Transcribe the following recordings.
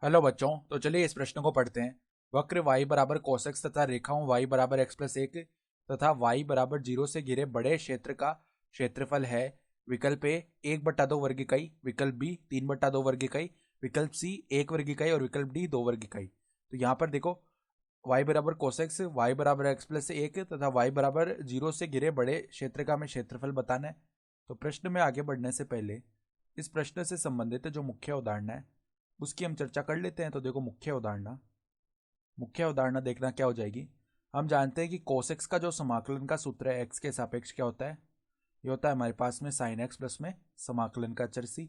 Hello बच्चों, तो चलिए इस प्रश्न को पढ़ते हैं। वक्र y बराबर cos x तथा रेखाओं y बराबर x प्लस 1 तथा y बराबर 0 से घिरे बड़े क्षेत्र का क्षेत्रफल है। विकल्प ए 1/2 वर्ग इकाई, विकल्प बी 3/2 वर्ग इकाई, विकल्प सी 1 वर्ग इकाई और विकल्प डी 2 वर्ग इकाई। तो यहाँ पर देखो y बराबर cos x, y बराबर x प्लस 1 तथा y बराबर 0 से घिरे बड़े क्षेत्र का हमें क्षेत्रफल बताना है। तो प्रश्न में आगे बढ़ने से पहले इस प्रश्न से संबंधित जो मुख्य उदाहरण है उसकी हम चर्चा कर लेते हैं। तो देखो मुख्य उदाहरण देखना क्या हो जाएगी। हम जानते हैं कि cos x का जो समाकलन का सूत्र है x के सापेक्ष क्या होता है, ये होता है हमारे पास में sin x प्लस में समाकलन का चर c।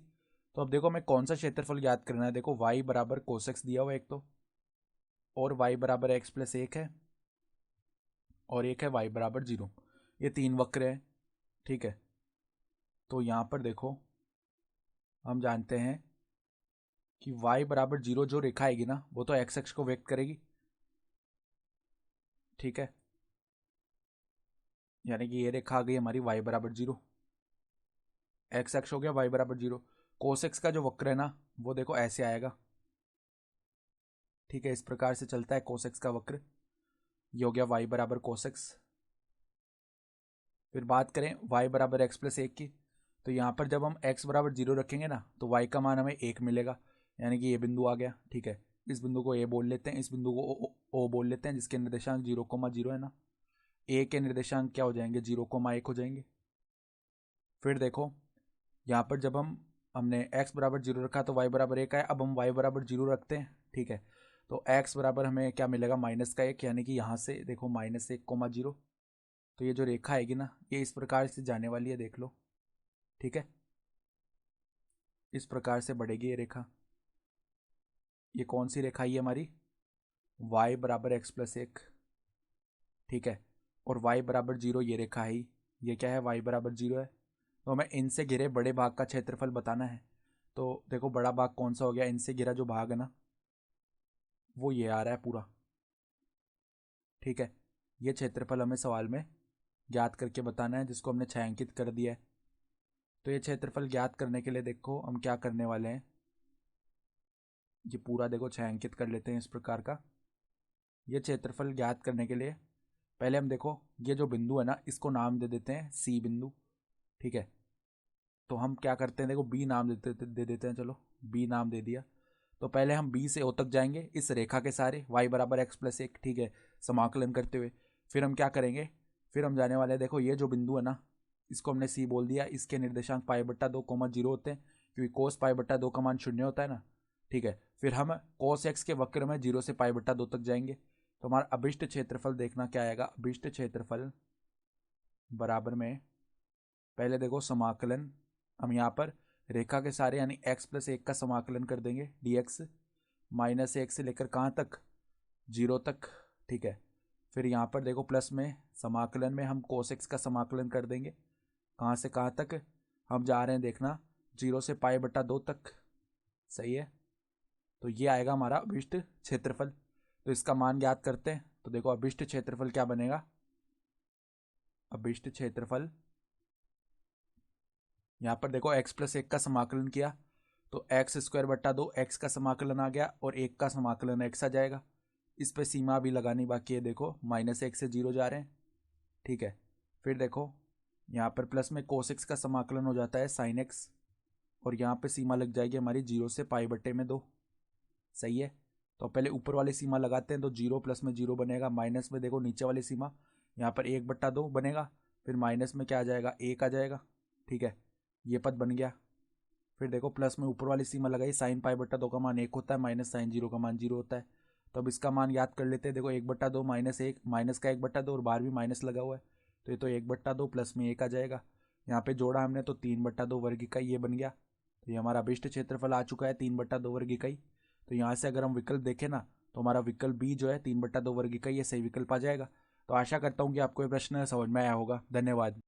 तो अब देखो हमें कौन सा क्षेत्रफल ज्ञात करना है। देखो y बराबर cos x दिया हुआ एक तो, और y बराबर x प्लस 1 है, और एक है y बराबर 0। ये तीन वक्र है, ठीक है। तो यहाँ पर देखो हम जानते हैं कि y बराबर 0 जो रेखा आएगी ना वो तो x अक्ष को व्यक्त करेगी, ठीक है। यानी कि ये रेखा आ गई हमारी y बराबर 0, x अक्ष हो गया y बराबर 0। कोस एक्स का जो वक्र है ना वो देखो ऐसे आएगा, ठीक है। इस प्रकार से चलता है कोस एक्स का वक्र। ये हो गया y बराबर कोस एक्स। फिर बात करें y बराबर x प्लस 1 की, तो यहाँ पर जब हम x बराबर 0 रखेंगे ना तो y का मान हमें 1 मिलेगा, यानी कि ये बिंदु आ गया, ठीक है। इस बिंदु को a बोल लेते हैं, इस बिंदु को o बोल लेते हैं, जिसके निर्देशांक 0,0 है ना। a के निर्देशांक क्या हो जाएंगे, 0,1 हो जाएंगे। फिर देखो यहाँ पर जब हमने x बराबर 0 रखा तो y बराबर 1 आया। अब हम y बराबर 0 रखते हैं, ठीक है। तो x बराबर हमें क्या मिलेगा, -1, यानी कि यहाँ से देखो -1,0। तो ये जो रेखा आएगी ना ये इस प्रकार से जाने वाली है, देख लो, ठीक है। इस प्रकार से बढ़ेगी ये रेखा। ये कौन सी रेखा है हमारी, y बराबर x प्लस 1, ठीक है। और y बराबर 0 ये रेखा है, ये क्या है, y बराबर 0 है। तो हमें इनसे घिरे बड़े भाग का क्षेत्रफल बताना है। तो देखो बड़ा भाग कौन सा हो गया, इनसे घिरा जो भाग है ना वो ये आ रहा है पूरा, ठीक है। ये क्षेत्रफल हमें सवाल में ज्ञात करके बताना है, जिसको हमने छायांकित कर दिया है। तो ये क्षेत्रफल ज्ञात करने के लिए देखो हम क्या करने वाले हैं, ये पूरा देखो छायांकित कर लेते हैं इस प्रकार का। ये क्षेत्रफल ज्ञात करने के लिए पहले हम देखो ये जो बिंदु है ना इसको नाम दे देते हैं सी बिंदु, ठीक है। तो हम क्या करते हैं, देखो बी नाम दे देते हैं, चलो बी नाम दे दिया। तो पहले हम बी से ओ तक जाएंगे इस रेखा के सारे y बराबर x प्लस 1, ठीक है, समाकलन करते हुए। फिर हम क्या करेंगे, फिर हम जाने वाले हैं, देखो ये जो बिंदु है ना इसको हमने सी बोल दिया, इसके निर्देशांक π/2, 0 होते हैं, क्योंकि कोस π/2 का मान 0 होता है ना, ठीक है। फिर हम कोस एक्स के वक्र में 0 से π/2 तक जाएंगे। तो हमारा अभिष्ट क्षेत्रफल देखना क्या आएगा, अभिष्ट क्षेत्रफल बराबर में पहले देखो समाकलन, हम यहाँ पर रेखा के सारे यानी x प्लस 1 का समाकलन कर देंगे dx, -1 से लेकर कहाँ तक, 0 तक, ठीक है। फिर यहाँ पर देखो प्लस में समाकलन में हम cos x का समाकलन कर देंगे, कहाँ से कहाँ तक, हम जा रहे हैं देखना 0 से π/2 तक, सही है। तो ये आएगा हमारा अभिष्ट क्षेत्रफल। तो इसका मान ज्ञात करते हैं। तो देखो अभिष्ट क्षेत्रफल क्या बनेगा, अभिष्ट क्षेत्रफल यहाँ पर देखो x प्लस 1 का समाकलन किया तो x²/2 x का समाकलन आ गया और 1 का समाकलन x आ जाएगा। इस पे सीमा भी लगानी बाकी है, देखो -1 से 0 जा रहे हैं, ठीक है। फिर देखो यहाँ पर प्लस में cos x का समाकलन हो जाता है sin x, और यहाँ पे सीमा लग जाएगी हमारी 0 से π/2, सही है। तो पहले ऊपर वाली सीमा लगाते हैं, तो 0 प्लस में 0 बनेगा, माइनस में देखो नीचे वाली सीमा यहाँ पर 1/2 बनेगा, फिर माइनस में क्या आ जाएगा, 1 आ जाएगा, ठीक है। ये पद बन गया। फिर देखो प्लस में ऊपर वाली सीमा लगाई, साइन π/2 का मान 1 होता है, माइनस साइन 0 का मान 0 होता है। तो अब इसका मान याद कर लेते हैं, देखो 1/2 माइनस 1, माइनस का 1/2 और बाहर भी माइनस लगा हुआ है, तो ये तो 1/2 प्लस में 1 आ जाएगा। यहाँ पे जोड़ा हमने तो 3/2 वर्ग इकाई ये बन गया। तो ये हमारा अभिष्ट क्षेत्रफल आ चुका है 3/2 वर्ग इकाई। तो यहाँ से अगर हम विकल्प देखें ना तो हमारा विकल्प बी जो है 3/2 वर्ग इकाई ये सही विकल्प आ जाएगा। तो आशा करता हूँ कि आपको ये प्रश्न समझ में आया होगा। धन्यवाद।